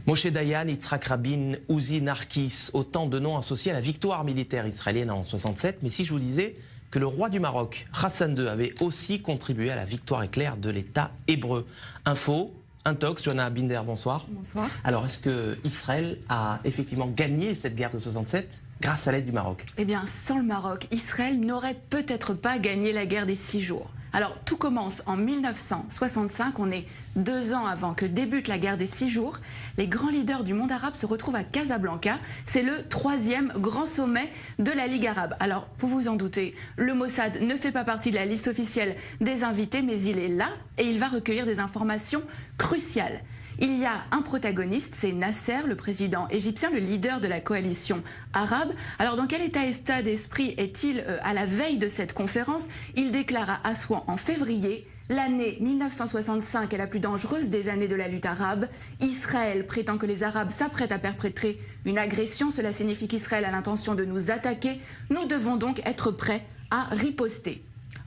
Moshe Dayan, Yitzhak Rabin, Uzi Narkis, autant de noms associés à la victoire militaire israélienne en 67. Mais si je vous disais que le roi du Maroc, Hassan II, avait aussi contribué à la victoire éclair de l'État hébreu. Info, Intox, Johanna Binder, bonsoir. Bonsoir. Alors, est-ce que Israël a effectivement gagné cette guerre de 67 grâce à l'aide du Maroc? Eh bien, sans le Maroc, Israël n'aurait peut-être pas gagné la guerre des 6 jours. Alors, tout commence en 1965, on est 2 ans avant que débute la guerre des 6 jours. Les grands leaders du monde arabe se retrouvent à Casablanca. C'est le 3e grand sommet de la Ligue arabe. Alors, vous vous en doutez, le Mossad ne fait pas partie de la liste officielle des invités, mais il est là et il va recueillir des informations cruciales. Il y a un protagoniste, c'est Nasser, le président égyptien, le leader de la coalition arabe. Alors dans quel état d'esprit est-il à la veille de cette conférence? Il déclare à Assouan en février: l'année 1965 est la plus dangereuse des années de la lutte arabe. Israël prétend que les Arabes s'apprêtent à perpétrer une agression. Cela signifie qu'Israël a l'intention de nous attaquer. Nous devons donc être prêts à riposter.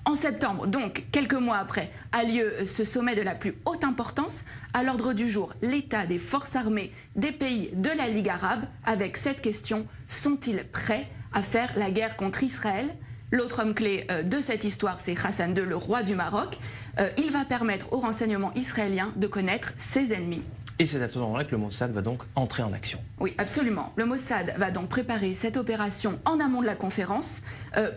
En septembre, donc quelques mois après, a lieu ce sommet de la plus haute importance. À l'ordre du jour, l'état des forces armées des pays de la Ligue arabe, avec cette question: sont-ils prêts à faire la guerre contre Israël? L'autre homme clé de cette histoire, c'est Hassan II, le roi du Maroc. Il va permettre aux renseignements israéliens de connaître ses ennemis. Et c'est à ce moment-là que le Mossad va donc entrer en action. Oui, absolument. Le Mossad va donc préparer cette opération en amont de la conférence.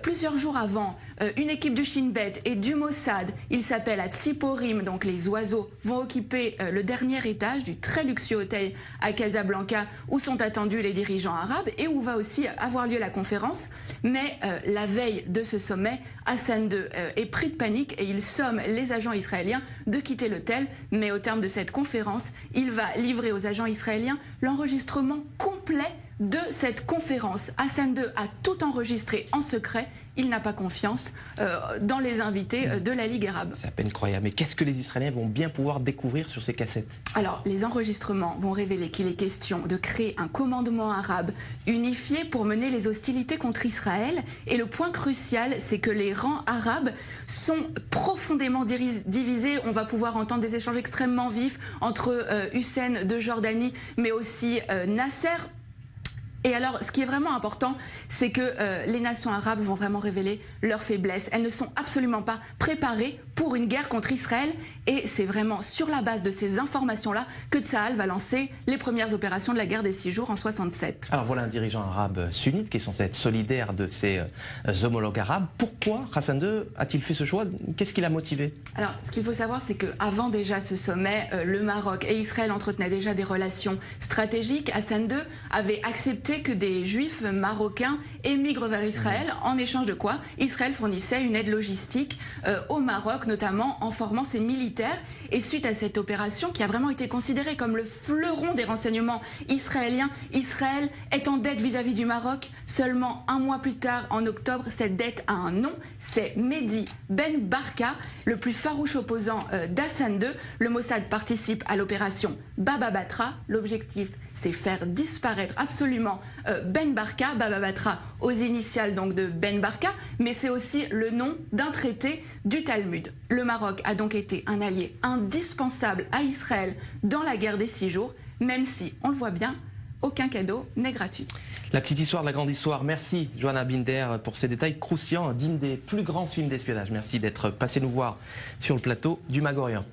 Plusieurs jours avant, une équipe du Shin Bet et du Mossad, il s'appelle à Tsiporim, donc les oiseaux, vont occuper le dernier étage du très luxueux hôtel à Casablanca où sont attendus les dirigeants arabes et où va aussi avoir lieu la conférence. Mais la veille de ce sommet, Hassan II est pris de panique et il somme les agents israéliens de quitter l'hôtel. Mais au terme de cette conférence, il va livrer aux agents israéliens l'enregistrement complet de cette conférence. Hassan II a tout enregistré en secret. Il n'a pas confiance dans les invités de la Ligue arabe. C'est à peine croyable. Mais qu'est-ce que les Israéliens vont bien pouvoir découvrir sur ces cassettes? Alors, les enregistrements vont révéler qu'il est question de créer un commandement arabe unifié pour mener les hostilités contre Israël. Et le point crucial, c'est que les rangs arabes sont profondément divisés. On va pouvoir entendre des échanges extrêmement vifs entre Hussein de Jordanie, mais aussi Nasser. Et alors, ce qui est vraiment important, c'est que les nations arabes vont vraiment révéler leurs faiblesses. Elles ne sont absolument pas préparées pour une guerre contre Israël. Et c'est vraiment sur la base de ces informations-là que Tsahal va lancer les premières opérations de la guerre des 6 jours en 67. Alors voilà un dirigeant arabe sunnite qui est censé être solidaire de ses homologues arabes. Pourquoi Hassan II a-t-il fait ce choix? Qu'est-ce qui l'a motivé? Alors, ce qu'il faut savoir, c'est qu'avant déjà ce sommet, le Maroc et Israël entretenaient déjà des relations stratégiques. Hassan II avait accepté que des juifs marocains émigrent vers Israël, en échange de quoi Israël fournissait une aide logistique au Maroc, notamment en formant ses militaires. Et suite à cette opération, qui a vraiment été considérée comme le fleuron des renseignements israéliens, Israël est en dette vis-à-vis du Maroc. Seulement un mois plus tard, en octobre, cette dette a un nom, c'est Mehdi Ben Barka, le plus farouche opposant d'Hassan II. Le Mossad participe à l'opération Baba Batra. L'objectif, c'est faire disparaître absolument Ben Barka, Baba Batra aux initiales donc de Ben Barka, mais c'est aussi le nom d'un traité du Talmud. Le Maroc a donc été un allié indispensable à Israël dans la guerre des 6 jours, même si, on le voit bien, aucun cadeau n'est gratuit. La petite histoire de la grande histoire. Merci Johanna Binder pour ces détails croustillants, dignes des plus grands films d'espionnage. Merci d'être passé nous voir sur le plateau du Mag Orient.